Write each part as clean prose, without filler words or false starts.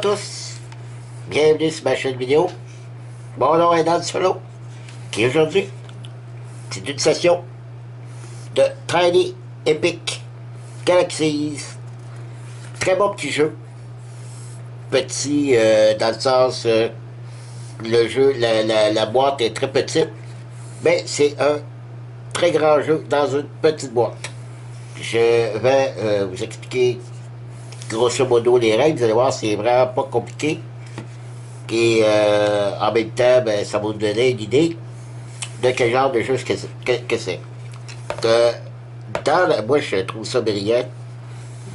tous, bienvenue sur ma chaîne vidéo. Mon nom est Dan Solo, qui aujourd'hui, c'est une session de Tiny Epic Galaxies. Très bon petit jeu. Petit dans le sens, le jeu, la boîte est très petite, mais c'est un très grand jeu dans une petite boîte. Je vais vous expliquer grosso modo les règles. Vous allez voir, c'est vraiment pas compliqué. Et en même temps, ben, ça va vous donner une idée de quel genre de jeu que c'est. Moi, je trouve ça brillant.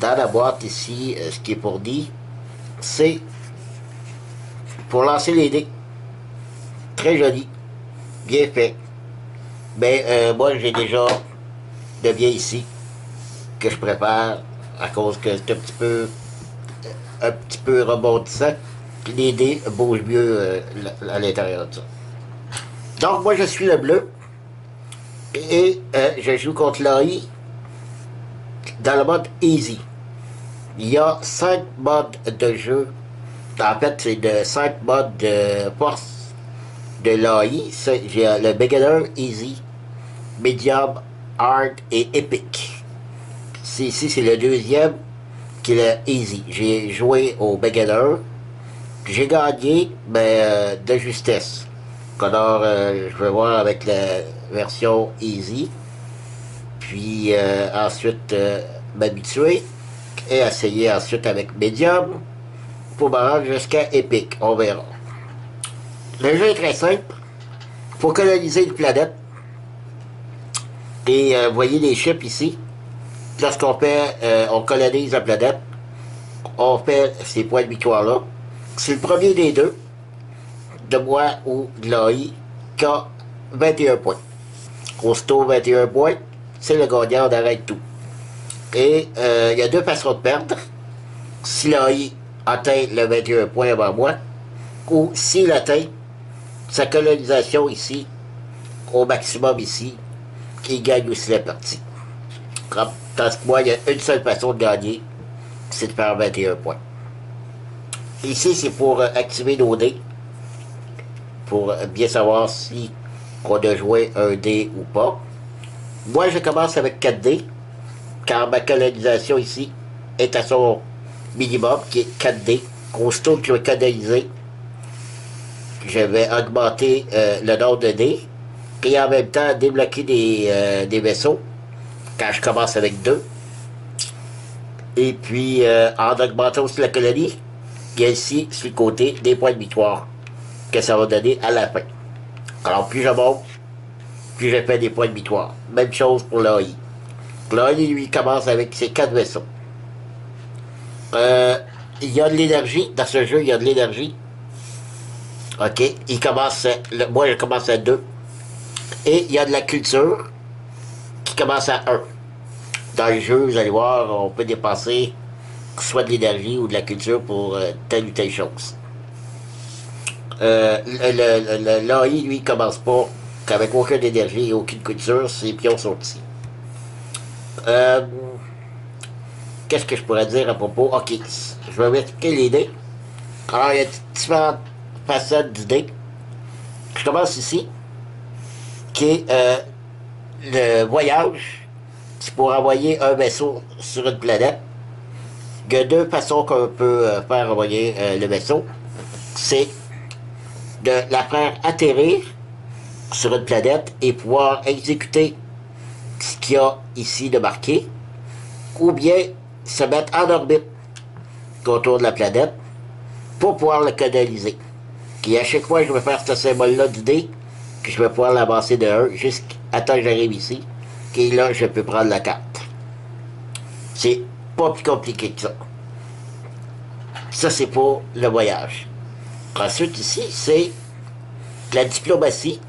Dans la boîte ici, ce qui est fourni, c'est pour lancer les dés. Très joli, bien fait. Mais moi, j'ai déjà de bien ici que je prépare à cause que c'est un petit peu rebondissant. Puis les dés bougent mieux à l'intérieur de ça. Donc, moi, je suis le bleu. Et je joue contre l'AI dans le mode Easy. Il y a 5 modes de jeu. En fait, c'est de 5 modes de force de l'AI. J'ai le Beginner, Easy, Medium, Hard et Epic. Ici, c'est le deuxième qui est le Easy. J'ai joué au Beginner. J'ai gagné, mais de justesse. Alors, je vais voir avec la version Easy. Puis ensuite, m'habituer. Et essayer ensuite avec Medium. Pour me rendre jusqu'à Epic. On verra. Le jeu est très simple. Il faut coloniser une planète. Et vous voyez les chips ici. Lorsqu'on fait, on colonise la planète, on fait ces points de victoire-là. C'est le premier des deux, de moi ou de l'AI, qui a 21 points. Aussitôt 21 points, c'est le gagnant, on arrête tout. Et il y a deux façons de perdre. Si l'AI atteint le 21 points avant moi, ou s'il atteint sa colonisation ici, au maximum ici, il gagne aussi la partie. Parce que moi, il y a une seule façon de gagner, c'est de faire 21 points. Ici, c'est pour activer nos dés, pour bien savoir si on a joué un dé ou pas. Moi, je commence avec 4 dés, car ma colonisation ici est à son minimum, qui est 4 dés. Aussitôt que je vais coloniser, je vais augmenter le nombre de dés, et en même temps débloquer des vaisseaux, quand je commence avec 2. Et puis, en augmentant aussi la colonie, il y a ici, sur le côté, des points de victoire que ça va donner à la fin. Alors, plus je monte, plus je fais des points de victoire. Même chose pour l'AI. L'AI, lui, commence avec ses 4 vaisseaux. Il y a de l'énergie. Dans ce jeu, il y a de l'énergie. OK. Moi, je commence à 2. Et il y a de la culture qui commence à 1. Dans le jeu, vous allez voir, on peut dépenser soit de l'énergie ou de la culture pour telle ou telle chose. L'AI, lui, commence pas qu'avec aucune énergie et aucune culture, ses pions sont ici. Qu'est-ce que je pourrais dire à propos? Ok, je vais vous expliquer les dés. Alors, il y a différentes facettes du dé. Je commence ici, qui est le voyage. C'est pour envoyer un vaisseau sur une planète. Il y a deux façons qu'on peut faire envoyer le vaisseau. C'est de la faire atterrir sur une planète et pouvoir exécuter ce qu'il y a ici de marqué, ou bien se mettre en orbite autour de la planète pour pouvoir le canaliser. Et à chaque fois que je vais faire ce symbole-là du dé, que je vais pouvoir l'avancer de 1 jusqu'à temps que j'arrive ici. Et là, je peux prendre la carte. C'est pas plus compliqué que ça. Ça, c'est pour le voyage. Ensuite, ici, c'est la diplomatie.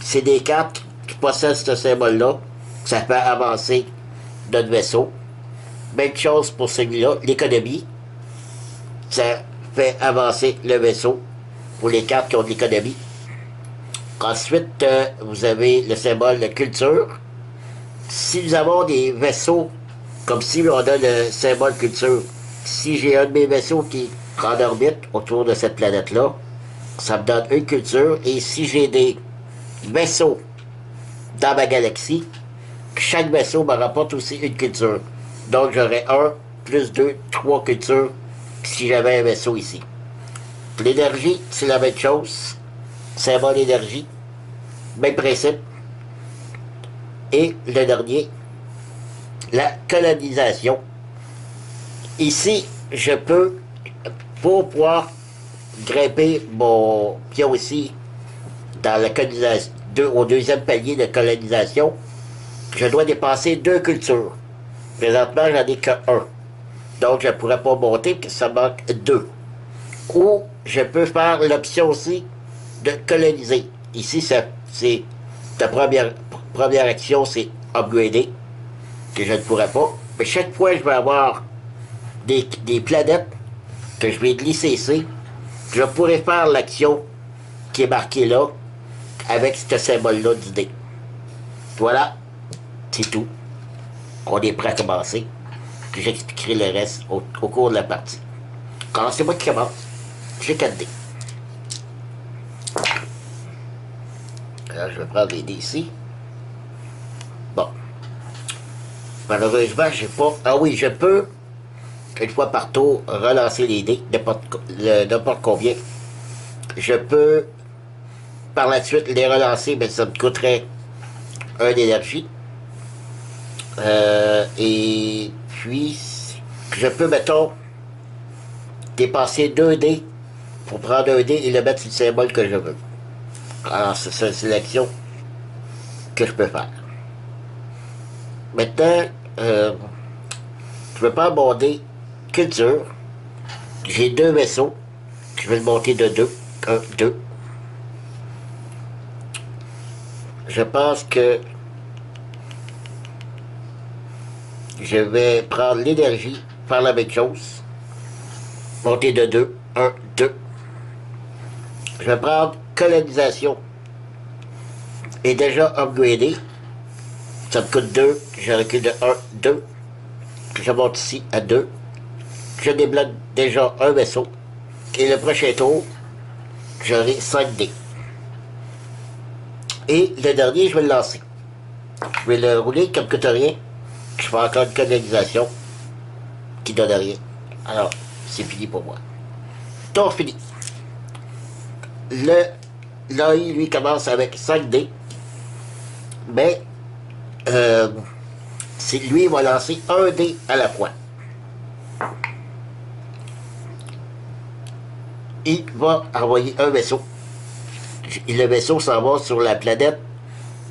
C'est des cartes qui possèdent ce symbole-là. Ça fait avancer notre vaisseau. Même chose pour celui-là, l'économie. Ça fait avancer le vaisseau pour les cartes qui ont de l'économie. Ensuite, vous avez le symbole de culture. Si nous avons des vaisseaux, comme si on a le symbole culture, si j'ai un de mes vaisseaux qui est en orbite autour de cette planète-là. Ça me donne une culture. Et si j'ai des vaisseaux dans ma galaxie, chaque vaisseau me rapporte aussi une culture. Donc j'aurais un, plus deux, trois cultures si j'avais un vaisseau ici. L'énergie, c'est la même chose. Symbole énergie. Même principe. Et le dernier, la colonisation. Ici, je peux, pour pouvoir grimper mon pion ici, dans la colonisation, au deuxième palier de colonisation, je dois dépasser deux cultures. Présentement, j'en ai que un. Donc, je ne pourrais pas monter, parce que ça manque deux. Ou, je peux faire l'option aussi de coloniser. Ici, c'est la première action, c'est upgrader, que je ne pourrais pas. Mais chaque fois, je vais avoir des planètes que je vais glisser ici. Je pourrais faire l'action qui est marquée là, avec ce symbole-là d'idée. Voilà, c'est tout. On est prêt à commencer. Puis j'expliquerai le reste au cours de la partie. Alors, c'est moi qui commence. J'ai 4 dés. Alors, je vais prendre les dés ici. Bon. Malheureusement, j'ai pas... Ah oui, je peux, une fois par tour, relancer les dés, n'importe combien. Je peux, par la suite, les relancer, mais ça me coûterait un d'énergie. Et puis, je peux, mettons, dépasser 2 dés pour prendre un dé et le mettre sur le symbole que je veux. Alors, c'est une sélection que je peux faire. Maintenant, je vais pas mon dé culture. J'ai 2 vaisseaux. Je vais le monter de 2. 1, 2. Je pense que je vais prendre l'énergie, faire la même chose. Monter de 2. 1, 2. Je vais prendre colonisation. Et déjà upgradé. Ça me coûte 2. Je recule de 1, 2. Je monte ici à 2. Je débloque déjà un vaisseau. Et le prochain tour, j'aurai 5 dés. Et le dernier, je vais le lancer. Je vais le rouler comme que rien. Je fais encore une colonisation qui donne rien. Alors, c'est fini pour moi. Tour fini. L'œil, lui, commence avec 5 dés. Mais, lui, il va lancer un dé à la fois. Il va envoyer un vaisseau. Et le vaisseau s'en va sur la planète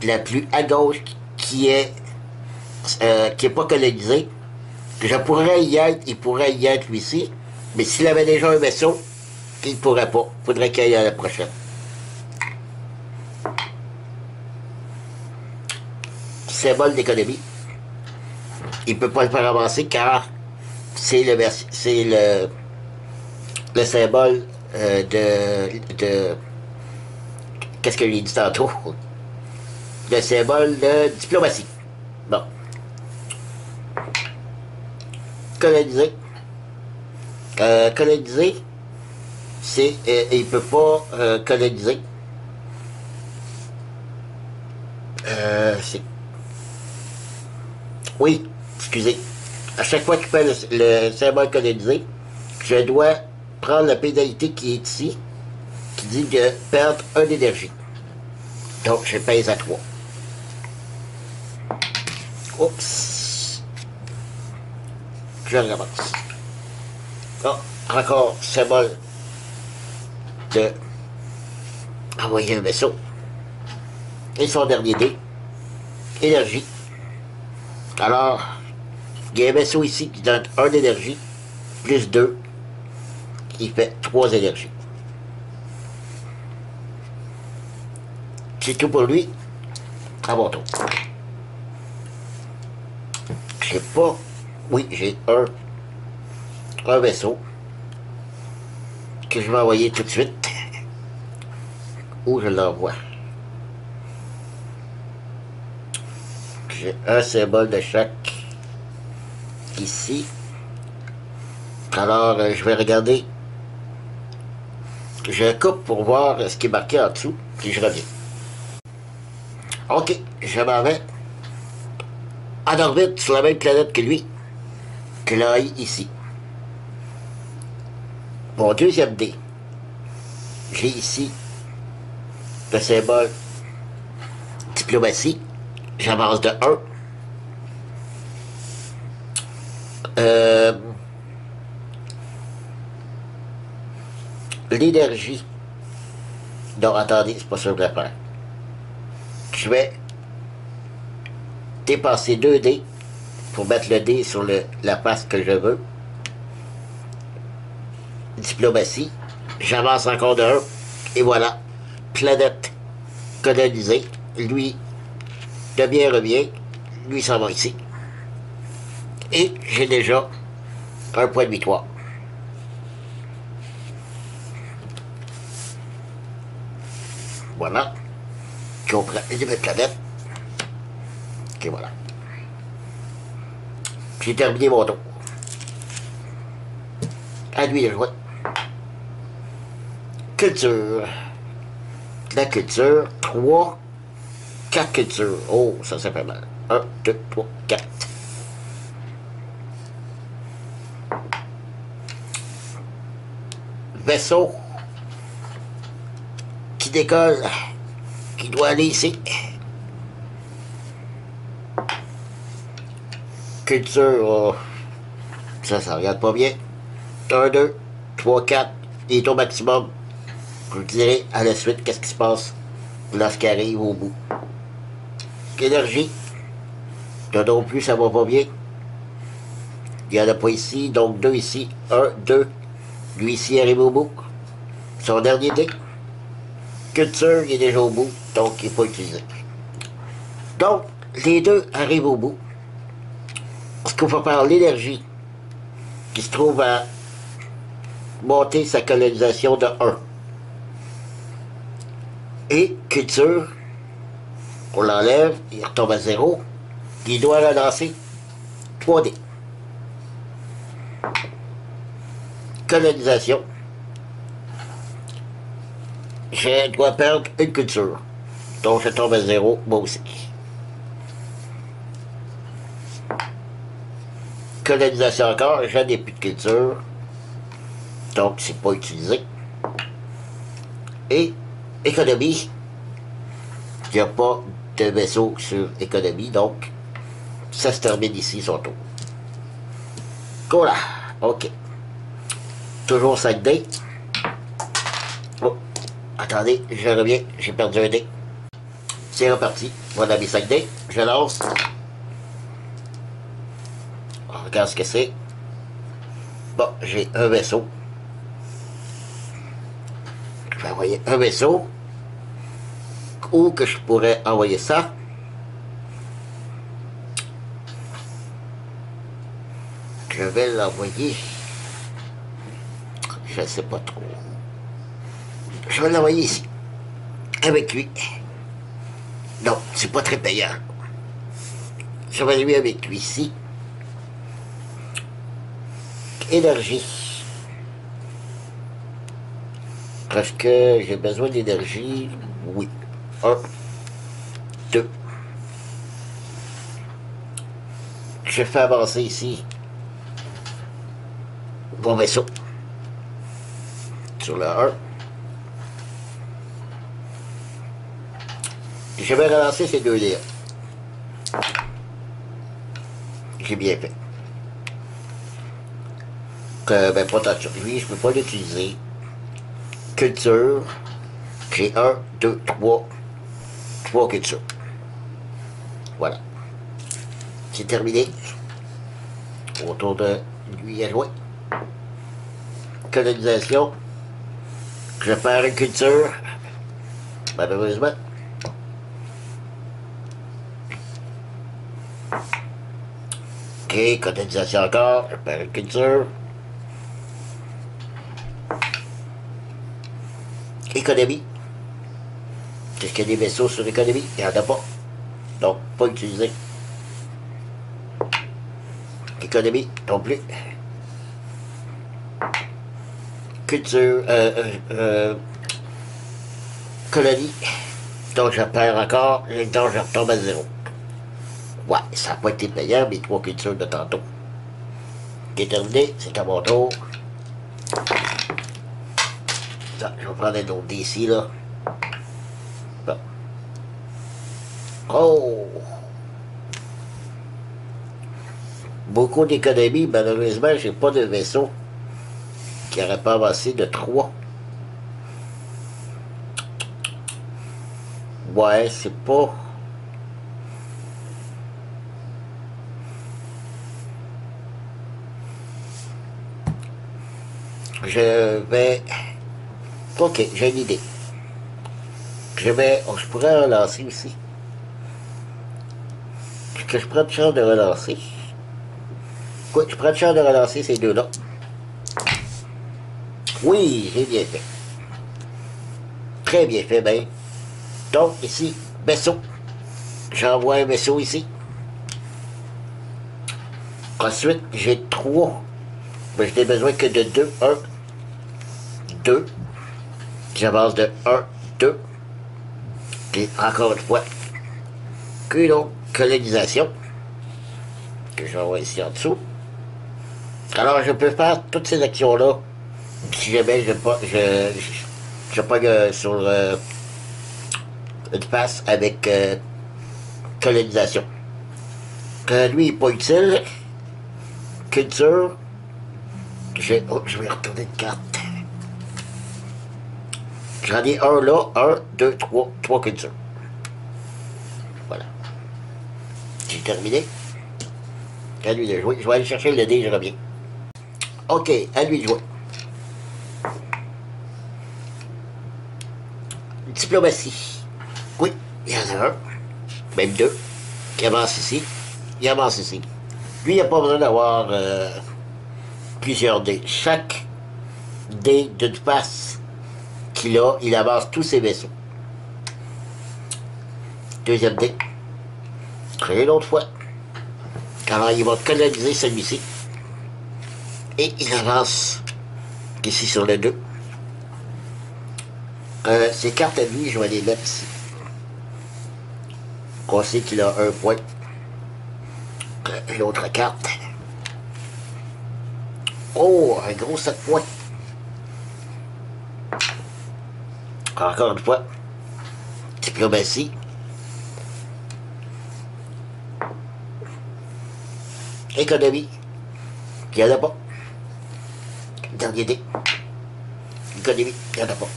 la plus à gauche qui est pas colonisée. Je pourrais y être, il pourrait y être lui-ci, mais s'il avait déjà un vaisseau, il ne pourrait pas. Il faudrait qu'il aille à la prochaine. Symbole d'économie. Il ne peut pas le faire avancer car c'est le symbole de qu'est-ce que j'ai dit tantôt? Le symbole de diplomatie. Bon. Coloniser. Coloniser, c'est... il peut pas coloniser. C'est... Oui, excusez. À chaque fois qu'il fait le symbole coloniser, je dois prendre la pénalité qui est ici, qui dit de perdre un d'énergie. Donc, je pèse à 3. Oups. Je recommence. Oh, encore symbole de envoyer un vaisseau. Et son dernier dé. Énergie. Alors, il y a un vaisseau ici qui donne 1 d'énergie, plus 2, qui fait 3 énergies. C'est tout pour lui. À mon tour. J'ai pas... Oui, j'ai un vaisseau que je vais envoyer tout de suite. Où je l'envoie. J'ai un symbole de chaque ici. Alors, je vais regarder Je coupe pour voir ce qui est marqué en dessous, puis je reviens. Ok, je m'en vais en orbite sur la même planète que lui, que l'œil ici. Mon deuxième dé, j'ai ici le symbole diplomatie. J'avance de 1. L'énergie. Non, attendez, c'est pas ça que je vais faire. Je vais dépenser 2 dés pour mettre le dé sur la face que je veux. Diplomatie. J'avance encore de 1. Et voilà. Planète colonisée. Lui, revient. Lui s'en va ici. Et j'ai déjà un point de victoire. Voilà. Je comprends les nouvelles planètes. Et voilà. J'ai terminé mon tour. À lui de jouer. Culture. La culture. 3, 4 cultures. Oh, ça fait mal. 1, 2, 3, 4. Vaisseau qui décolle, qui doit aller ici. Culture, oh, ça regarde pas bien. 1, 2, 3, 4, il est au maximum. Je vous dirai à la suite qu'est-ce qui se passe lorsqu'il arrive au bout. Énergie, là non plus ça va pas bien. Il n'y en a pas ici, donc 2 ici. 1, 2. Lui ici arrive au bout. Son dernier dé. Culture, il est déjà au bout, donc il n'est pas utilisé. Donc, les deux arrivent au bout. Ce qu'il faut faire, l'énergie, qui se trouve à monter sa colonisation de 1. Et culture, on l'enlève, il retombe à 0. Il doit relancer 3 dés. Colonisation. Je dois perdre une culture. Donc je tombe à 0, moi aussi. Colonisation encore, je n'ai plus de culture. Donc c'est pas utilisé. Et économie. Il n'y a pas de vaisseau sur économie, donc ça se termine ici son tour. Voilà, ok. Toujours 5 dés. Oh, attendez, je reviens, j'ai perdu un dé. C'est reparti, voilà mes 5 dés, je lance. On regarde ce que c'est. Bon, j'ai un vaisseau. Je vais envoyer un vaisseau. Où que je pourrais envoyer ça? Je vais l'envoyer. Je ne sais pas trop. Je vais l'envoyer ici. Avec lui. Non, c'est pas très payant. Je vais lui avec lui ici. Énergie. Est-ce que j'ai besoin d'énergie? Oui. 1, 2. Je fais avancer ici mon vaisseau. Sur le 1. Je vais relancer ces 2 dés. J'ai bien fait. Ben, pas tant de choses. Lui, je peux pas l'utiliser. Culture. J'ai 1, 2, 3. 3 cultures. Voilà. C'est terminé. Autour de lui à jouer. Colonisation. Je perds une culture. Malheureusement. Ok, colonisation encore. Je perds une culture. Économie. Est-ce qu'il y a des vaisseaux sur l'économie? Il n'y en a pas. Donc, pas utilisé. Économie, non plus. culture, colonie. Donc je perds encore, et donc je retombe à zéro. Ouais, ça n'a pas été payant, mes 3 cultures de tantôt. Qui est terminé, c'est à mon tour. Ça, je vais prendre un autre d'ici, là. Bon. Oh! Beaucoup d'économies, malheureusement, j'ai pas de vaisseau qui n'aurait pas avancé de 3. Ouais, c'est pas... Je vais... Ok, j'ai une idée. Je pourrais relancer ici. Est-ce que je prends de chance de relancer? Oui, je prends de chance de relancer ces deux-là. Oui, j'ai bien fait. Très bien fait, ben. Donc, ici, vaisseau. J'envoie un vaisseau ici. Ensuite, j'ai 3. Ben, je n'ai besoin que de 2. 1, 2. J'avance de 1, 2. Et encore une fois, une autre colonisation. Que j'envoie ici en dessous. Alors, je peux faire toutes ces actions-là si jamais je pogne sur une face avec colonisation. Lui, il n'est pas utile. Culture. Oh, je vais retourner une carte. J'en ai un là, 1, 2, 3, 3 cultures. Voilà. J'ai terminé. À lui de jouer. Je vais aller chercher le dé, je reviens. Ok, à lui de jouer. Diplomatie. Oui, il y en a un. Même 2. Qui avance ici. Il avance ici. Lui, il n'a pas besoin d'avoir plusieurs dés. Chaque dé d'une face qu'il a, il avance tous ses vaisseaux. Deuxième dé. Une autre fois. Alors, il va coloniser celui-ci. Et il avance ici sur le 2. Ces cartes à lui, je vais les mettre ici. On sait qu'il a un point. Une autre carte. Oh, un gros 7 points. Encore une fois. Diplomatie. Économie. Il n'y en a pas. Dernier dé. Économie. Il n'y en a pas.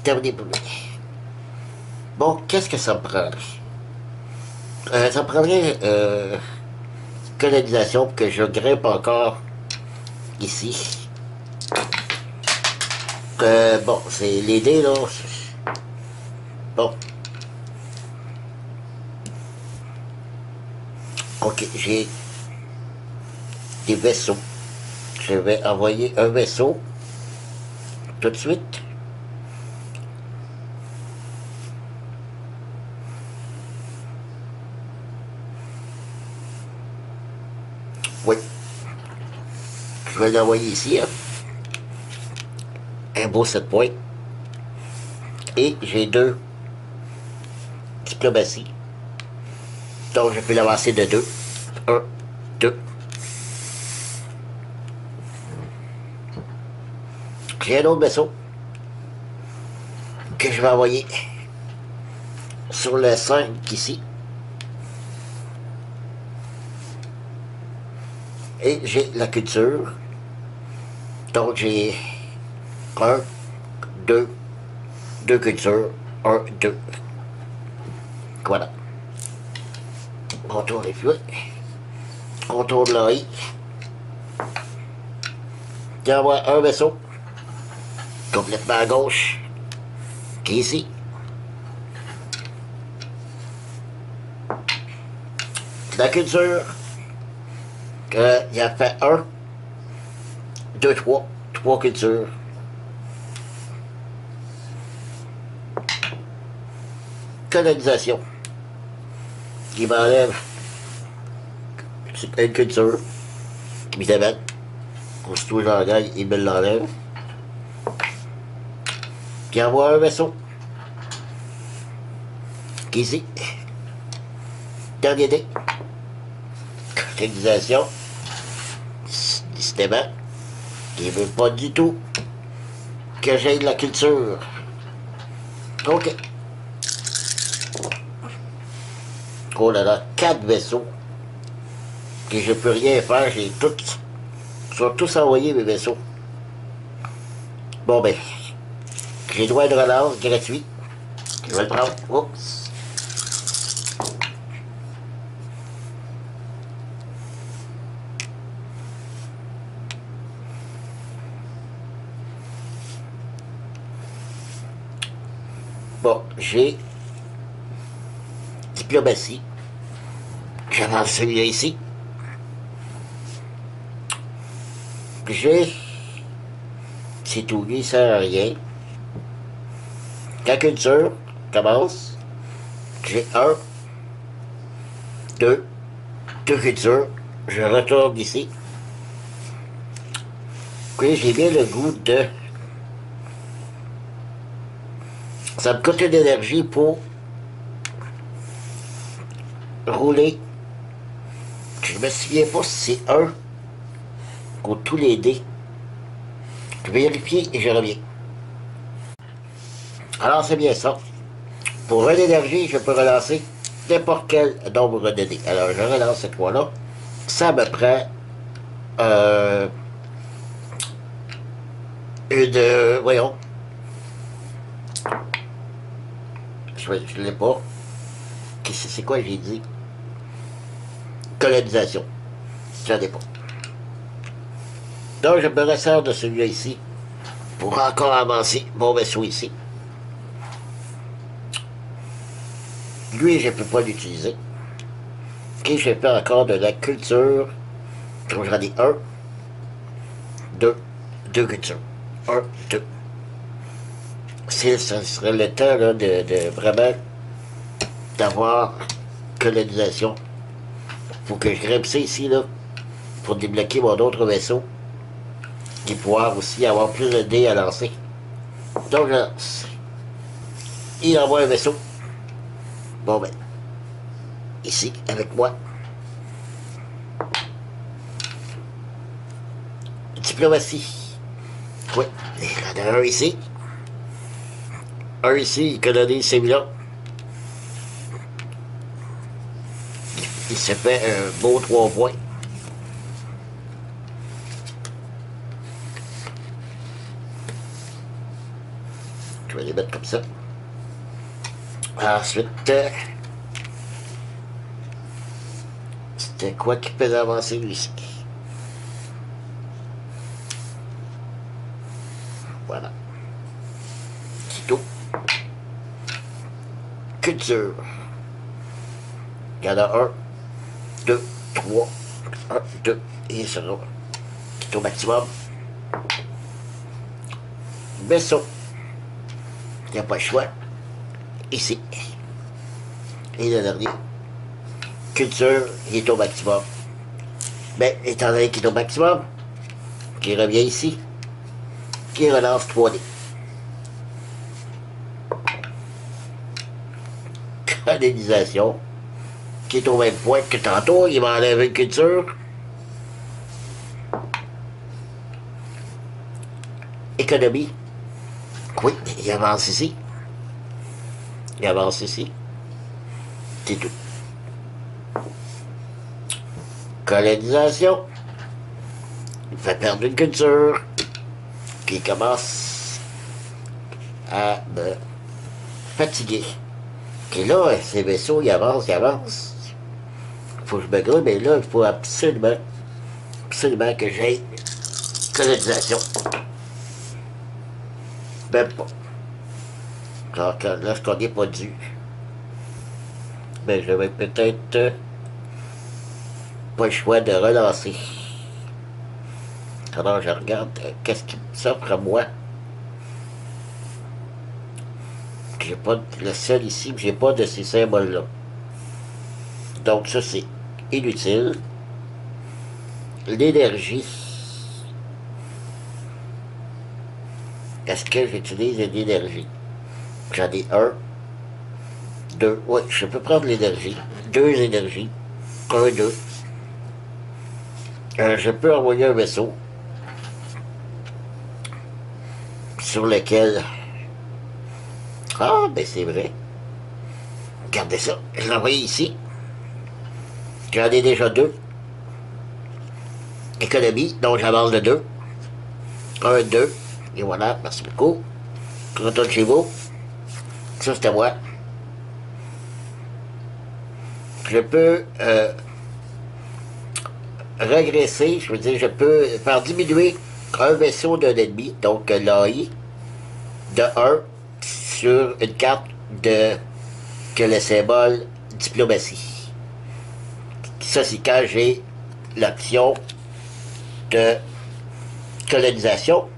Terminé pour lui. Bon, qu'est-ce que ça me prendrait? Ça me prendrait colonisation pour que je grimpe encore ici. Bon, c'est les dés là. Bon. Ok, j'ai des vaisseaux. Je vais envoyer un vaisseau tout de suite. Oui. Je vais l'envoyer ici. Hein. Un beau 7 points. Et j'ai 2 diplomatie. Donc je peux l'avancer de 2. 1, 2. J'ai un autre vaisseau que je vais envoyer sur le 5 ici. Et j'ai la culture. Donc j'ai 1, 2, 2 cultures. 1, 2. Voilà. Contour des fluides. Contour de l'œil. J'envoie un vaisseau. Complètement à gauche. Qui est ici. La culture. Il a fait 1, 2, 3. 3 cultures. Colonisation. Il m'enlève une culture. Évidemment. Aussitôt j'en gagne, il me l'enlève. qui envoie un vaisseau. Qui ici. Dernier dé. Réalisation. Décidément, qui veut pas du tout que j'aille de la culture. Ok. Oh là là, 4 vaisseaux. Et je peux rien faire, j'ai tous. Ils sont tous envoyés mes vaisseaux. Bon ben, j'ai droit de relance gratuit. Je vais le prendre. Oups. Bon, j'ai diplomatie. J'avance celui-là ici. J'ai... C'est tout, lui, il sert à rien. La culture commence. J'ai deux cultures. Je retourne ici. Puis j'ai bien le goût de... Ça me coûte une énergie pour rouler. Je me souviens pas si c'est un ou tous les dés. Je vais vérifier et je reviens. Alors c'est bien ça. Pour 1 énergie, je peux relancer n'importe quel nombre de dés. Alors je relance cette fois-là. Ça me prend voyons. Je ne l'ai pas. C'est quoi j'ai dit? Colonisation. Je n'en ai pas. Donc je me resserre de celui-là ici pour encore avancer mon vaisseau ici. Lui, je ne peux pas l'utiliser. Ok, je fais encore de la culture. Donc j'en ai deux cultures. 1, 2. Ça serait le temps là, de vraiment d'avoir colonisation. Faut que je grimpe ça ici là pour débloquer mon autre vaisseau et pouvoir aussi avoir plus de dés à lancer. Donc là, il envoie un vaisseau. Bon ben, ici avec moi. Diplomatie. Oui, il y en a un ici. Un ici, il colonise celui-là. Il se fait un beau 3 points. Je vais les mettre comme ça. Ensuite, c'était quoi qui peut avancer lui ici? Voilà. C'est tout. Culture. Il y en a 1, 2, 3. 1, 2. Et ça va. C'est au maximum. Vaisseau. Il n'y a pas le choix. Ici. Et le dernier. Culture, il est au maximum. Mais étant donné qu'il est au maximum, il revient ici. Il relance 3D. Colonisation. Qui est au même point que tantôt, il va enlever une culture. Économie. Oui, il avance ici. Il avance ici. C'est tout. Colonisation. Il fait perdre une culture qui commence à me fatiguer. Et là, ces vaisseaux, ils avancent, ils avancent. Il faut que je me grouille, mais là, il faut absolument que j'aille colonisation. Même pas. Alors que là, ce qu'on n'est pas dû. Mais je vais peut-être pas le choix de relancer. Alors je regarde qu'est-ce qui s'offre à moi. J'ai pas le seul ici, j'ai pas de ces symboles-là. Donc ça c'est inutile. L'énergie. est-ce que j'utilise une énergie? J'en ai un, deux. Oui, je peux prendre l'énergie. Deux énergies. Un, deux. Je peux envoyer un vaisseau sur lequel... Ah, ben c'est vrai. Regardez ça. Je l'ai envoyé ici. J'en ai déjà deux. Économie, donc j'avance de deux. Un, deux. Et voilà, merci beaucoup. Je retourne chez vous. Ça, c'était moi. Je peux régresser, je veux dire, je peux faire diminuer un vaisseau d'un ennemi, donc l'AI, de un sur une carte de que le symbole diplomatie. Ça, c'est quand j'ai l'option de colonisation.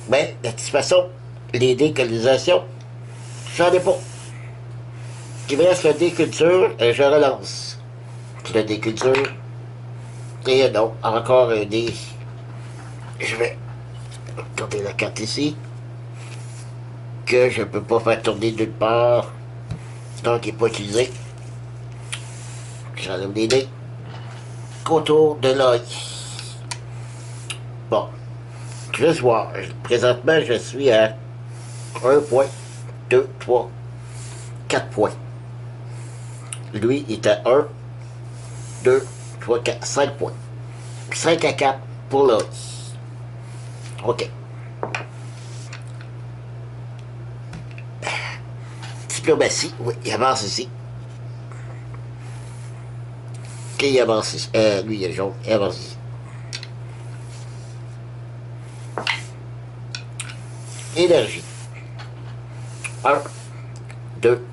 Mais, de toute façon, les décolonisations, j'en ai pas. Il me reste la déculture, et je relance. La déculture. Et non, encore un dé. Je vais tourner la carte ici. Que je ne peux pas faire tourner d'une part. Donc, il n'est pas utilisé. J'enlève les dés. Contour de l'œil. Bon. Juste voir. Présentement, je suis à 1 point, 2, 3, 4 points. Lui, il est à 1, 2, 3, 4, 5 points. 5 à 4 pour l'œil. OK. Diplomatie, oui, il avance ici. OK, il avance ici. Lui, il est jaune, il avance ici. Énergie. 1, 2,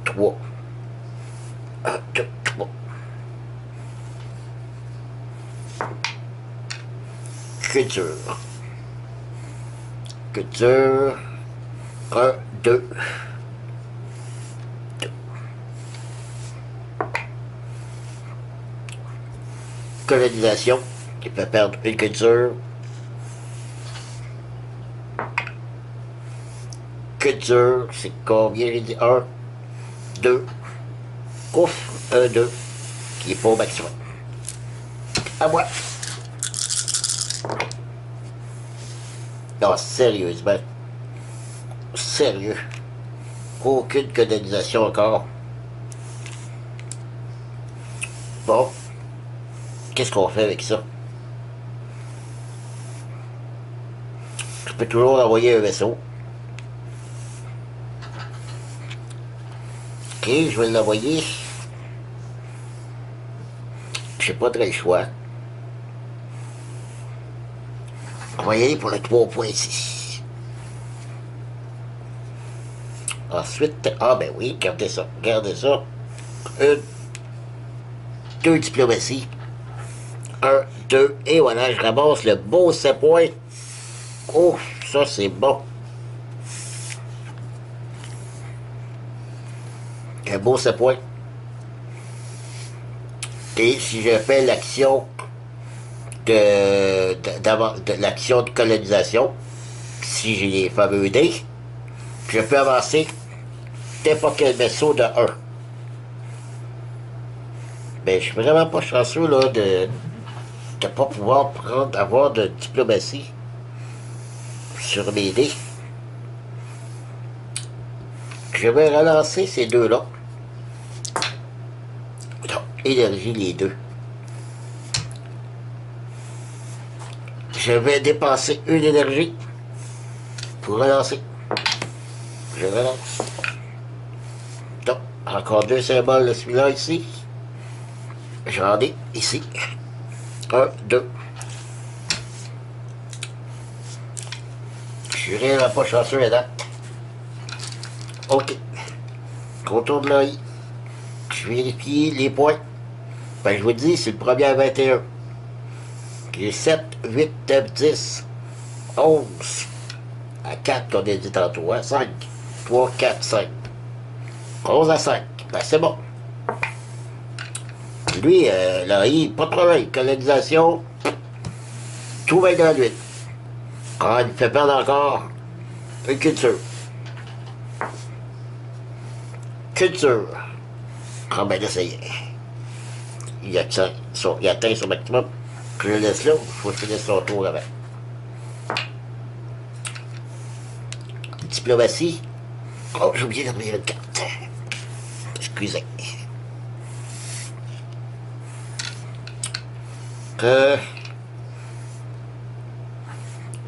3. 1, 2, 3. Culture. Culture. 1, 2. Colonisation. Il peut perdre une culture. Culture, c'est combien j'ai dit? 1, 2. Ouf, 1, 2. Qui est pas au maximum. À moi. Non, sérieusement. Sérieux. Aucune colonisation encore. Bon. Qu'est-ce qu'on fait avec ça? Je peux toujours envoyer un vaisseau. Ok, je vais l'envoyer. J'ai pas très le choix. On va y aller pour le 3 points ici. Ensuite, ah ben oui, regardez ça, regardez ça. 2 diplomatie. 1, 2, et voilà, je ramasse le beau 7 points. Oh, ça c'est bon. Un beau 7 points. Et si je fais l'action de l'action de colonisation, si j'ai les fameux dés, je peux avancer n'importe quel vaisseau de 1. Mais je suis vraiment pas chanceux là de ne pas pouvoir avoir de diplomatie sur mes dés. Je vais relancer ces deux-là. Non, énergie les deux. Je vais dépenser une énergie pour relancer. Je relance. Non, encore 2 symboles de celui-là ici. J'en ai ici. 1, 2. Je suis réellement pas chanceux là-dedans. OK. Contour de l'œil. Je vérifie les points. Ben, je vous dis, c'est le premier à 21. J'ai 7, 8, 9, 10, 11. À 4 qu'on a dit tantôt, hein? 5, 3, 4, 5. 11 à 5. Ben, c'est bon. Lui, là, pas de problème. Colonisation, tout va être gratuit. Ah, il fait perdre encore une culture. Culture. Ah ben là, ça y est. Il atteint son maximum. Je le laisse là, il faut que je finisse son tour avant. Diplomatie. Oh, j'ai oublié d'ouvrir une carte. Excusez. Euh...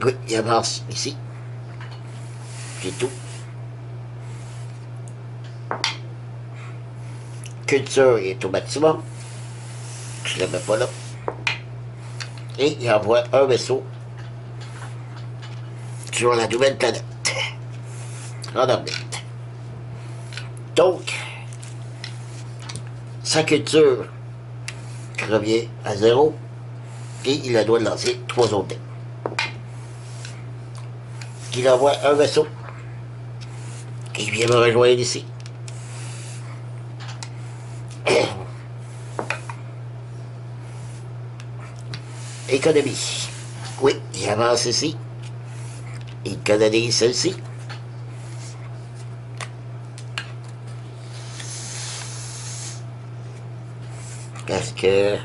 Oui, il avance ici. C'est tout. Culture est au maximum. Je ne le mets pas là. Et il envoie un vaisseau sur la nouvelle planète. En orbite. Donc, sa culture revient à zéro et il a doit lancer 3 autres dés. Il envoie un vaisseau qui vient me rejoindre ici. Économie. Oui, il avance ici. Il canalise celle-ci. Parce que...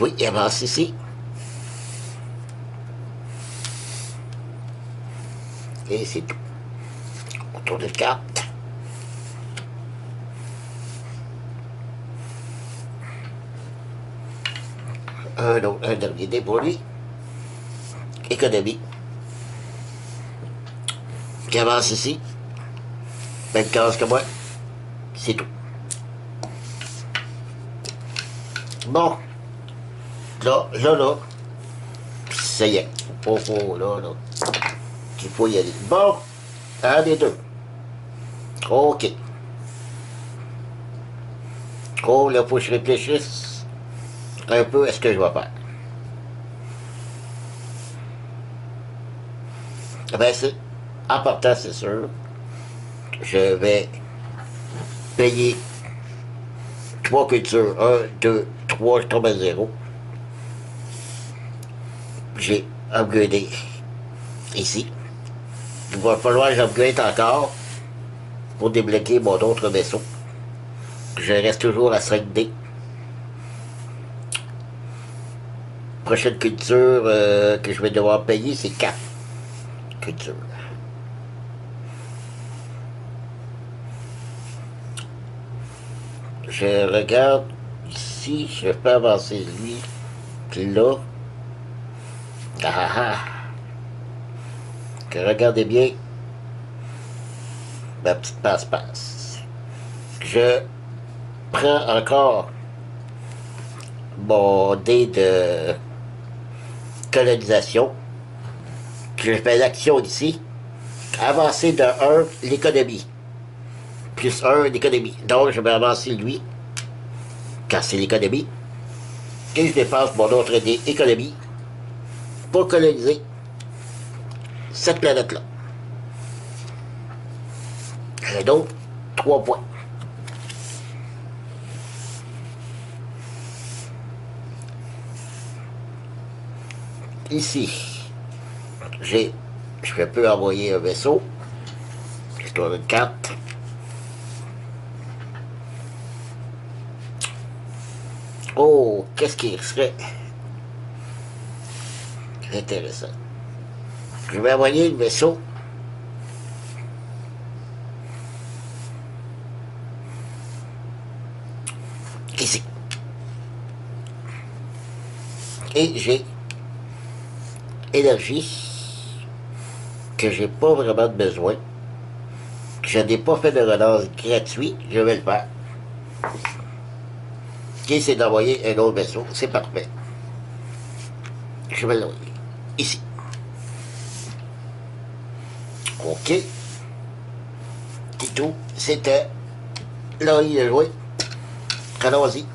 Oui, il avance ici. Et c'est tout. On tourne une carte. Un dernier dé pour lui. Économie. Qui avance ici. Même case que moi. C'est tout. Bon. Là. Ça y est. Là. Il faut y aller. Bon. Un des deux. OK. Oh, là, faut que je réfléchisse un peu à ce que je vais faire. Ben, c'est important, c'est sûr. Je vais payer 3 cultures. 1, 2, 3, je tombe à 0. J'ai upgradé ici. Il va falloir que j'upgrade encore pour débloquer mon autre vaisseau. Je reste toujours à 5D. Prochaine culture que je vais devoir payer, c'est 4 cultures. Je regarde ici, je peux avancer lui, là. Que regardez bien ma petite passe-passe. Je prends encore mon dé de colonisation. Je fais l'action ici. Avancer de 1 l'économie. Plus 1 l'économie. Donc je vais avancer lui. Car c'est l'économie. Et je dépasse mon autre dé économie pour coloniser cette planète-là. Et donc, 3 points. Ici, je peux envoyer un vaisseau. Je tourne une carte. Oh, qu'est-ce qui serait intéressant? Je vais envoyer le vaisseau ici. Et j'ai énergie que j'ai pas vraiment besoin. Je n'ai pas fait de relance gratuit, je vais le faire. Et c'est d'envoyer un autre vaisseau, c'est parfait. Je vais l'envoyer ici. OK. C'est tout. C'était là, il a joué. Allons-y.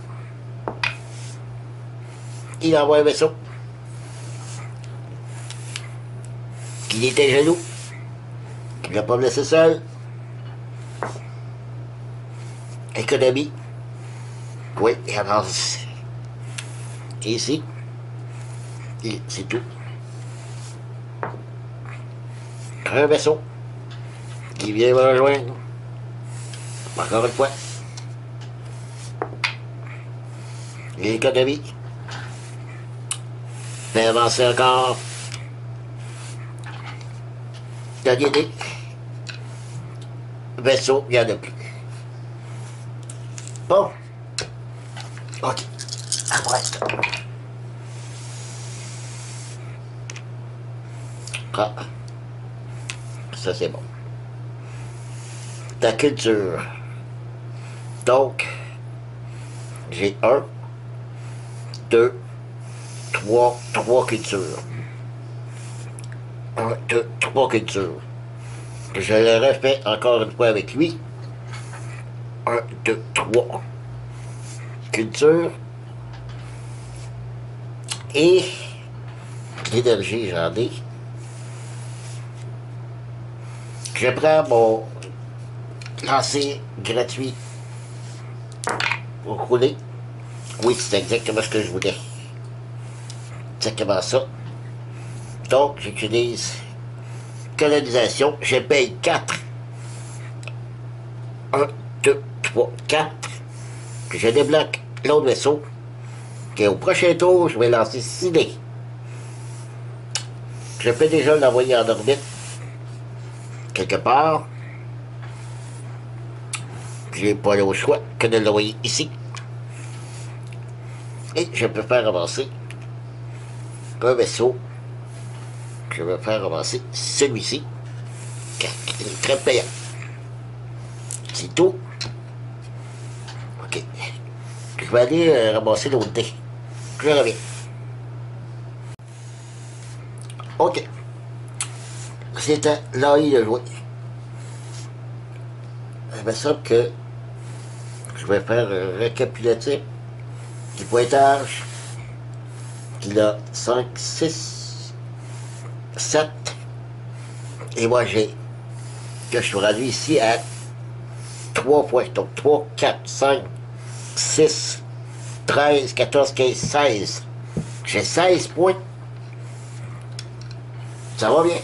Il envoie un vaisseau. Il était jaloux. Il ne l'a pas me laissé seul. Économie. Oui, il avance. Et ici. Et c'est tout. un vaisseau qui vient me rejoindre. Encore une fois. L'économie. Fait avancer encore. Gagner des vaisseaux, il n'y en a plus. Bon. Ok. Après ça. Ah. Ça, c'est bon. Ta culture. Donc, j'ai 1, 2, 3 cultures. 1, 2, 3 cultures. Je le refais encore une fois avec lui. 1, 2, 3 cultures. Et l'énergie, j'en ai. Je prends mon lancer gratuit pour rouler. Oui, c'est exactement ce que je voulais. Exactement ça. Donc, j'utilise colonisation. Je paye 4. 1, 2, 3, 4. Puis je débloque l'autre vaisseau. Et au prochain tour, je vais lancer 6 dés. Je peux déjà l'envoyer en orbite. Quelque part. J'ai pas le choix que de l'envoyer ici. Et je peux faire avancer un vaisseau. Je vais faire avancer celui-ci. Qui est très payant. C'est tout. Ok. Je vais aller ramasser l'autre dé. Je reviens. Ok. C'était l'AI de jouer. Il me semble que je vais faire un récapitulatif du pointage. Il a 5, 6, 7. Et moi j'ai que je suis rendu ici à 3 points. Donc 3, 4, 5, 6, 13, 14, 15, 16. J'ai 16 points. Ça va bien.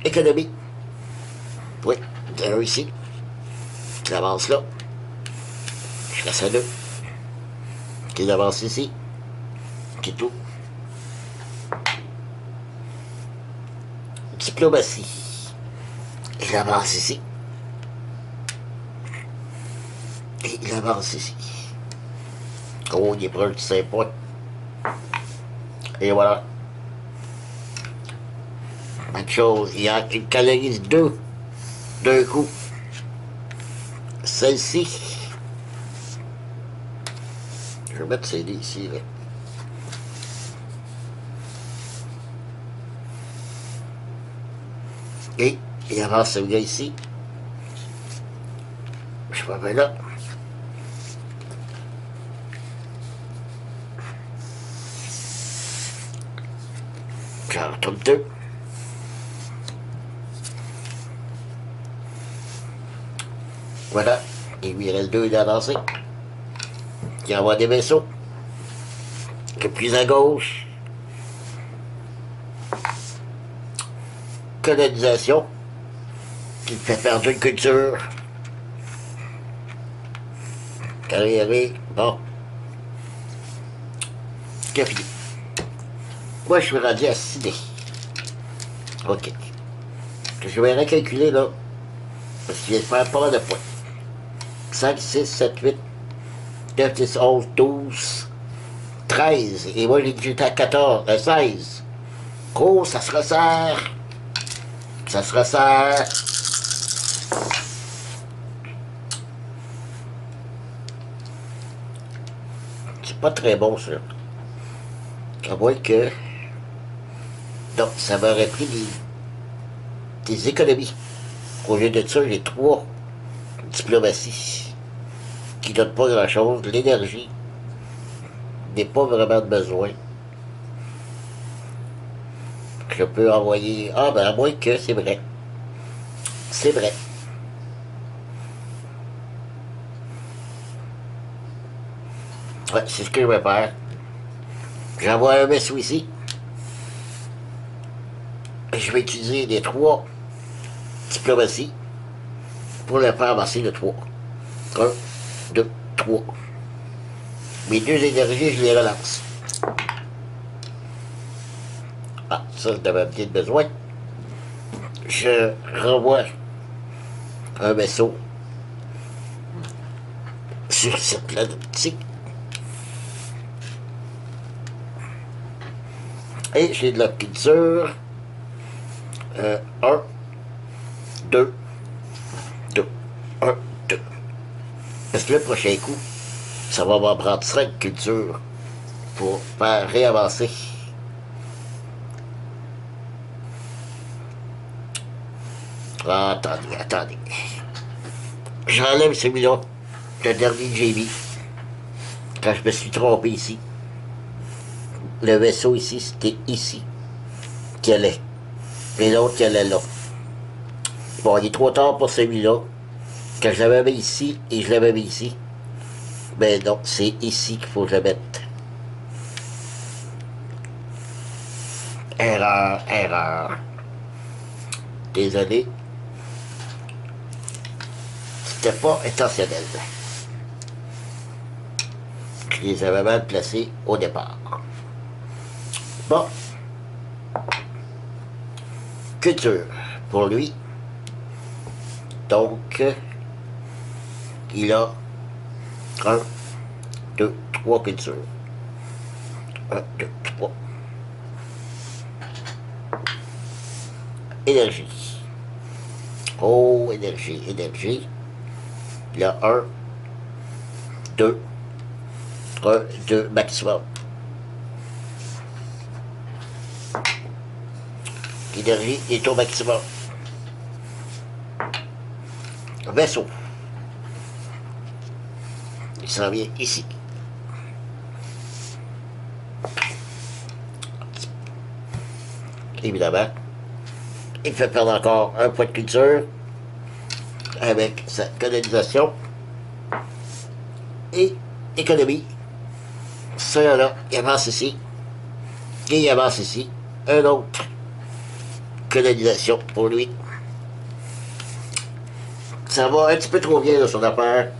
Économie. Oui, j'ai réussi. Il avance là. Je reste à 2. Il avance ici. C'est tout. Diplomatie. Il avance ici. Et il avance ici. Oh, il est proche de 5 points. Et voilà. Même chose, il canalise 2 d'un coup. Celle-ci. Je vais mettre ces dés ici, là. Et il avance celui-là ici. Je vais mettre là. J'en retourne 2. Voilà. Il lui reste 2 d'avancer. Il envoie des vaisseaux. Que plus à gauche. Colonisation. Qui fait perdre une culture. Carriéré. Bon. C'est fini. Moi, je suis rendu à 6 dés. OK. Je vais recalculer là. Parce qu'il vient de faire pas mal de points. 5, 6, 7, 8, 9, 10, 11, 12, 13. Et moi, j'étais à 14, 16. Oh, ça se resserre. Ça se resserre. C'est pas très bon, ça. À moins que... Donc, ça m'aurait pris des économies. Au lieu de ça, j'ai 3 diplomaties qui donnent pas grand-chose. L'énergie n'est pas vraiment de besoin. Je peux envoyer... Ah, ben à moins que c'est vrai. C'est vrai. Ouais, c'est ce que je vais faire. J'envoie un vaisseau ici. Je je vais utiliser les 3 diplomaties pour le faire avancer le 3. 1, 2, 3. Mes 2 énergies, je les relance. Ah, ça, je devais peut-être besoin. Je renvoie un vaisseau sur cette planète-ci. Et j'ai de la culture. 1, 2, 2, 1, 2. Parce que le prochain coup, ça va m'en prendre 5 cultures pour faire réavancer. Ah, attendez. J'enlève celui-là, le dernier que j'ai mis, quand je me suis trompé ici. Le vaisseau ici, c'était ici qu'il allait. Et l'autre qui allait là. Bon, il est trop tard pour celui-là. Quand je l'avais mis ici et je l'avais mis ici, ben non, c'est ici qu'il faut que je le mette. Erreur. Désolé. C'était pas intentionnel. Je les avais mal placés au départ. Bon. Culture pour lui. Donc, il a 1, 2, 3 cultures. 1, 2, 3. Énergie. Oh, énergie. Il y a 1, 2, 2 maximum. L'énergie est au maximum. Vaisseau. Il s'en vient ici. Évidemment. Il fait perdre encore un point de culture avec sa colonisation et économie. Celui-là, il avance ici. Et il avance ici. Un autre. Colonisation pour lui. Ça va un petit peu trop bien dans son affaire.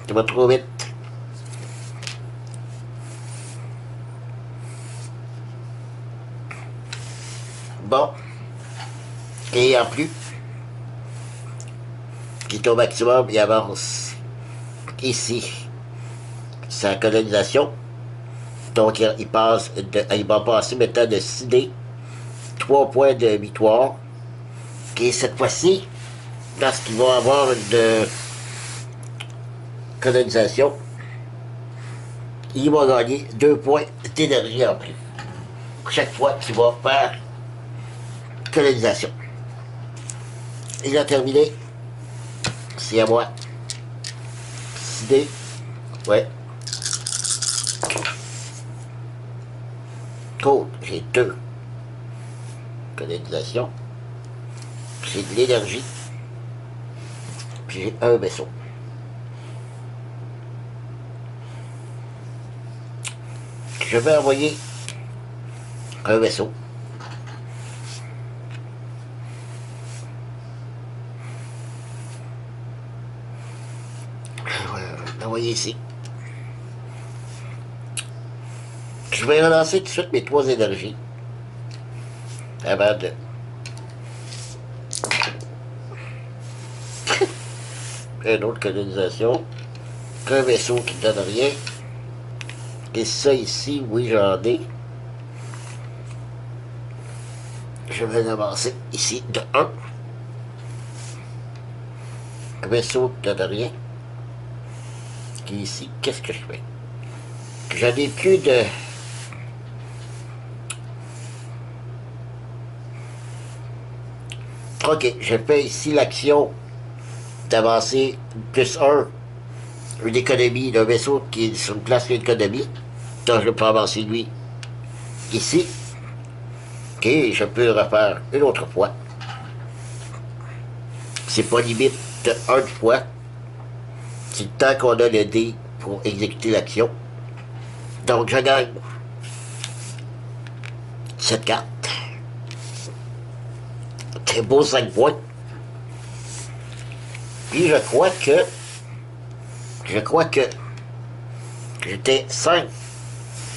Ça va trop vite. Bon. Et en plus, qui est au maximum, il avance ici sa colonisation. Donc il passe il va passer maintenant de 6D 3 points de victoire. Et cette fois-ci, lorsqu'il va avoir une colonisation, il va gagner 2 points d'énergie en plus. Chaque fois qu'il va faire colonisation. Il a terminé. C'est à moi. 6D. Ouais. Cool. J'ai 2 colonisation. J'ai de l'énergie. Puis j'ai un vaisseau. Je vais envoyer un vaisseau. L'envoyer ici. Je vais relancer tout de suite mes 3 énergies. Avant de... Une autre colonisation. Un vaisseau qui ne donne rien. Et ça ici, oui, j'en ai. Je vais l'avancer ici de 1. Un vaisseau qui ne donne rien. Qui est ici, qu'est-ce que je fais? J'en ai plus de... Ok, je fais ici l'action d'avancer plus 1, une économie d'un vaisseau qui est sur une place d'économie. Donc je peux avancer lui ici. Ok, je peux le refaire une autre fois. C'est pas limite de 1 fois. C'est le temps qu'on a le dé pour exécuter l'action. Donc je gagne cette carte. un beau 5 points. Puis je crois que j'étais 5,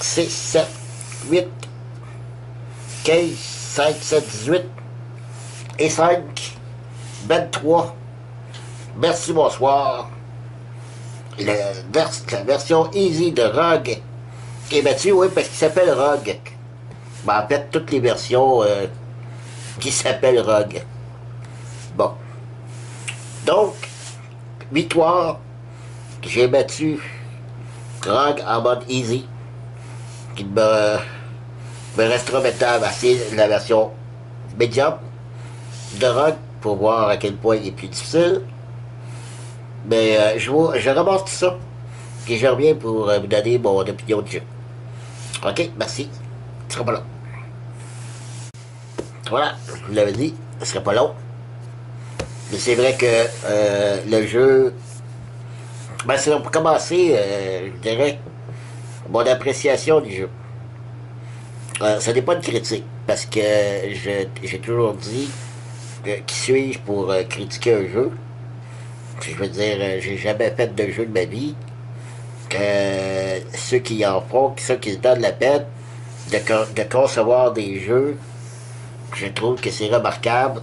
6, 7, 8, 15, 5, 7, 18 et 5, 23. Merci, bonsoir. La version easy de Rogue est battue, oui, parce qu'il s'appelle Rogue. Ben, en fait, toutes les versions qui s'appellent Rogue. Bon. Donc, victoire, j'ai battu Rogue en mode easy. Il me restera maintenant à passer la version médium de Rogue pour voir à quel point il est plus difficile. Mais je ramasse tout ça et je reviens pour vous donner mon opinion de jeu. Ok, merci. Ce sera pas long. Voilà, je vous l'avais dit, ce sera pas long. Mais c'est vrai que le jeu... Ben, c'est pour commencer, je dirais, mon appréciation du jeu. Ça n'est pas une critique, parce que j'ai toujours dit qui suis-je pour critiquer un jeu. Je veux dire, j'ai jamais fait de jeu de ma vie. Ceux qui en font, ceux qui se donnent la peine de concevoir des jeux, je trouve que c'est remarquable.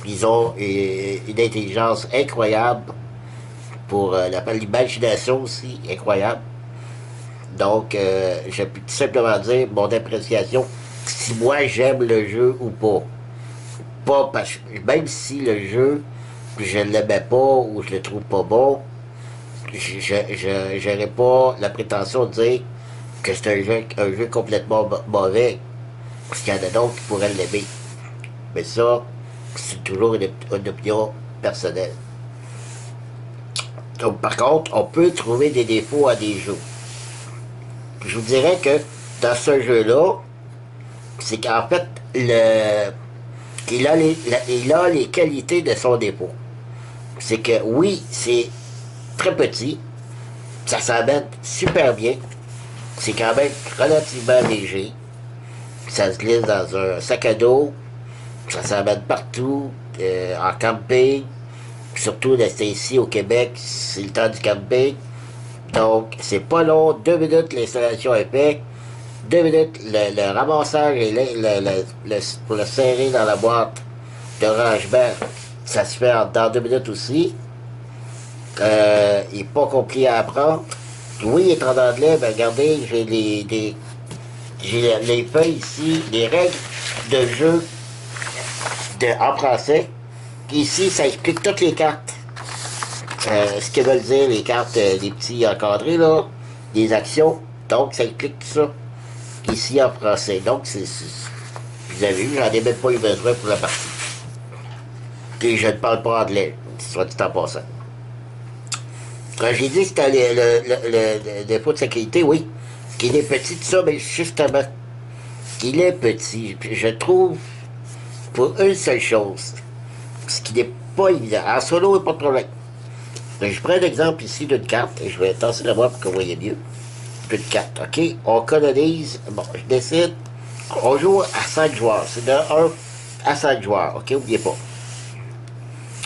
Ils ont une intelligence incroyable pour l'imagination aussi incroyable. Donc, je peux tout simplement dire mon appréciation, si moi j'aime le jeu ou pas. Pas parce que même si le jeu, je ne l'aimais pas ou je le trouve pas bon, je n'aurais pas la prétention de dire que c'est un jeu complètement mauvais, parce qu'il y en a d'autres qui pourraient l'aimer. Mais ça, c'est toujours une opinion personnelle. Donc, par contre, on peut trouver des défauts à des jeux. Je vous dirais que dans ce jeu-là, c'est qu'en fait, il a les qualités de son défaut. C'est que oui, c'est très petit, ça s'amène super bien, c'est quand même relativement léger, ça se glisse dans un sac à dos, ça s'amène partout, en camping, surtout rester ici au Québec, c'est le temps du camping. Donc, c'est pas long, 2 minutes l'installation est faite, 2 minutes le ramassage et pour le serrer dans la boîte de rangement, ça se fait dans 2 minutes aussi. Il n'est pas compliqué à apprendre. Oui, il est en anglais, mais regardez, j'ai les feuilles ici, les règles de jeu en français. Ici, ça explique toutes les cartes. Ce que veulent dire les cartes, les petits encadrés, là, des actions. Donc, ça explique tout ça. Ici, en français. Donc, vous avez vu, j'en ai même pas eu besoin pour la partie. Et je ne parle pas anglais, soit dit en passant. Quand j'ai dit que c'était le défaut de sécurité, oui, qu'il est petit, tout ça, mais justement, il est petit. Je trouve, pour une seule chose, ce qui n'est pas évident. En solo, il n'y a pas de problème. Je prends l'exemple ici d'une carte, et je vais tasser la boîte pour que vous voyez mieux. D'une carte, OK? On colonise, bon, je décide, on joue à 5 joueurs. C'est de 1 à 5 joueurs, OK? N'oubliez pas.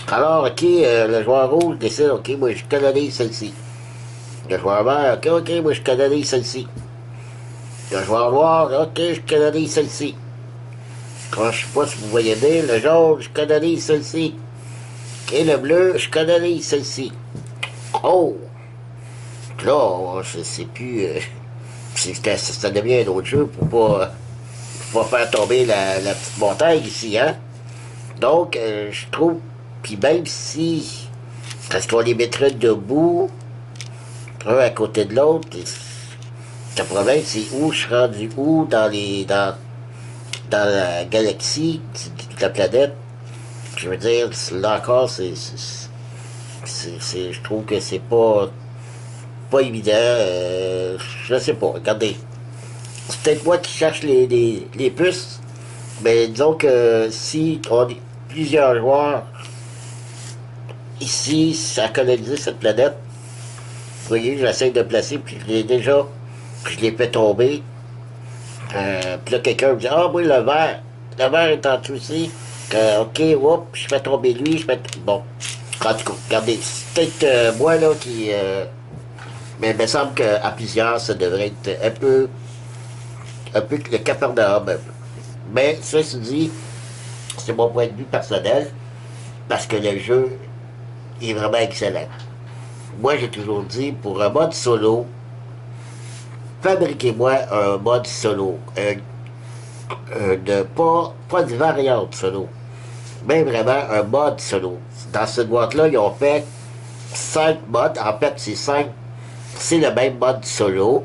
Alors, OK, le joueur rouge décide, OK, moi je colonise celle-ci. Le joueur vert, OK, moi je colonise celle-ci. Le joueur noir, OK, je colonise celle-ci. Quand je sais pas si vous voyez bien, le jaune, je colonise celle-ci. Et le bleu, je colonise celle-ci. Oh! Là, c'est plus... ça devient un autre jeu pour pas faire tomber la petite montagne ici, hein? Donc, je trouve... Puis même si... Parce qu'on les mettrait debout, un à côté de l'autre, le problème, c'est où je suis rendu où dans la galaxie de la planète. Je veux dire, là encore, je trouve que c'est pas évident. Je sais pas, regardez. C'est peut-être moi qui cherche les puces, mais disons que si on est plusieurs joueurs ici à coloniser cette planète, vous voyez, j'essaie de placer, puis je l'ai fait tomber. Puis là, quelqu'un me dit, ah oui, le vert est en dessous ici. Ok, oups, je fais tomber lui, je fais... Bon, en tout cas, regardez, c'est peut-être moi, là, qui... mais il me semble qu'à plusieurs, ça devrait être un peu le Capharnaüm. Mais, ceci dit, c'est mon point de vue personnel, parce que le jeu est vraiment excellent. Moi, j'ai toujours dit, pour un mode solo, fabriquez-moi un mode solo. Pas de variante solo, mais vraiment un mode solo. Dans cette boîte-là, ils ont fait 5 modes. En fait, c'est le même mode solo,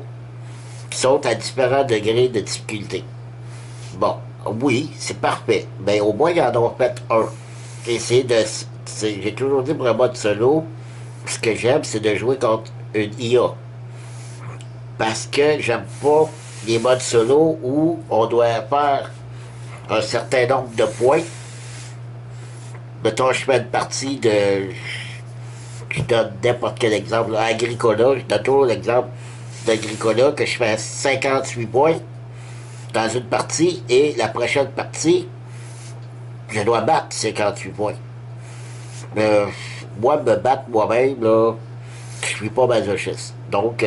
qui sont à différents degrés de difficulté. Bon, oui, c'est parfait, mais au moins, ils en ont fait un. Et j'ai toujours dit pour un mode solo, ce que j'aime, c'est de jouer contre une IA. Parce que j'aime pas les modes solo où on doit faire un certain nombre de points. Mettons, je fais une partie de... Je donne n'importe quel exemple. Là, Agricola, je donne toujours l'exemple d'Agricola, que je fais 58 points dans une partie, et la prochaine partie, je dois battre 58 points. Euh, Moi, me battre moi-même, là, je suis pas masochiste. Donc,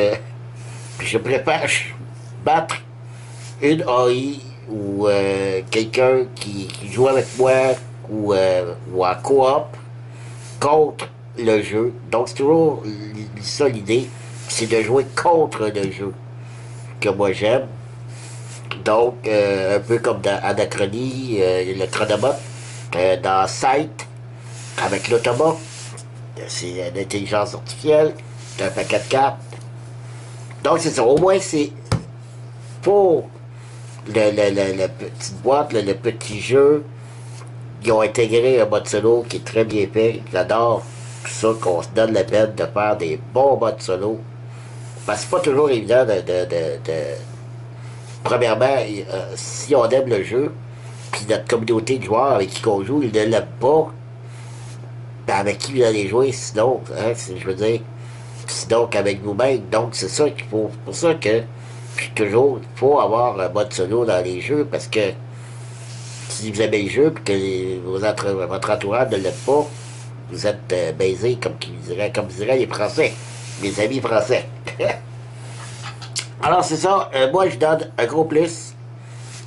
je préfère battre une AI ou quelqu'un qui joue avec moi ou en coop contre le jeu. Donc, c'est toujours ça l'idée, c'est de jouer contre le jeu que moi j'aime. Donc, un peu comme dans Anachronie, le chronomètre, dans Sight, avec l'automat, c'est l'intelligence artificielle, c'est un paquet de cartes. Donc, c'est ça. Au moins, c'est pour la petite boîte, le petit jeu, ils ont intégré un mode solo qui est très bien fait. J'adore tout ça, qu'on se donne la peine de faire des bons modes solo. Parce que c'est pas toujours évident Premièrement, si on aime le jeu, puis notre communauté de joueurs avec qui on joue, ils ne l'aiment pas, ben avec qui vous allez jouer sinon, hein, je veux dire, sinon qu'avec nous-mêmes. Donc c'est ça qu'il faut. C'est pour ça que toujours, il faut avoir un mode solo dans les jeux, parce que si vous aimez le jeu, puis que votre entourage ne l'aime pas, vous êtes baisé, comme diraient les Français, mes amis français. Alors c'est ça, moi je donne un gros plus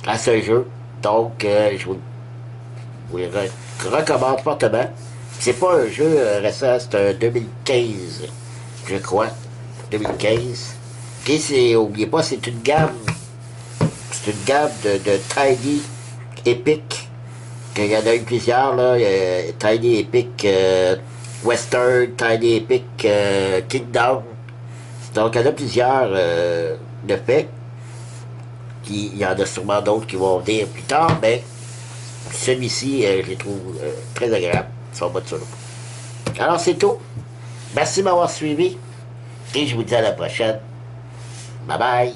à ce jeu. Donc vous le recommande fortement. C'est pas un jeu récent, c'est un 2015, je crois. 2015. Et oubliez pas, c'est une gamme de Tiny Epic. Il y en a eu plusieurs, là. Tiny Epic Western, Tiny Epic Kingdom. Donc, il y en a plusieurs de fait. Il y en a sûrement d'autres qui vont venir plus tard, mais celui-ci, je les trouve très agréable, son mode solo. Alors, c'est tout. Merci de m'avoir suivi et je vous dis à la prochaine. Bye bye.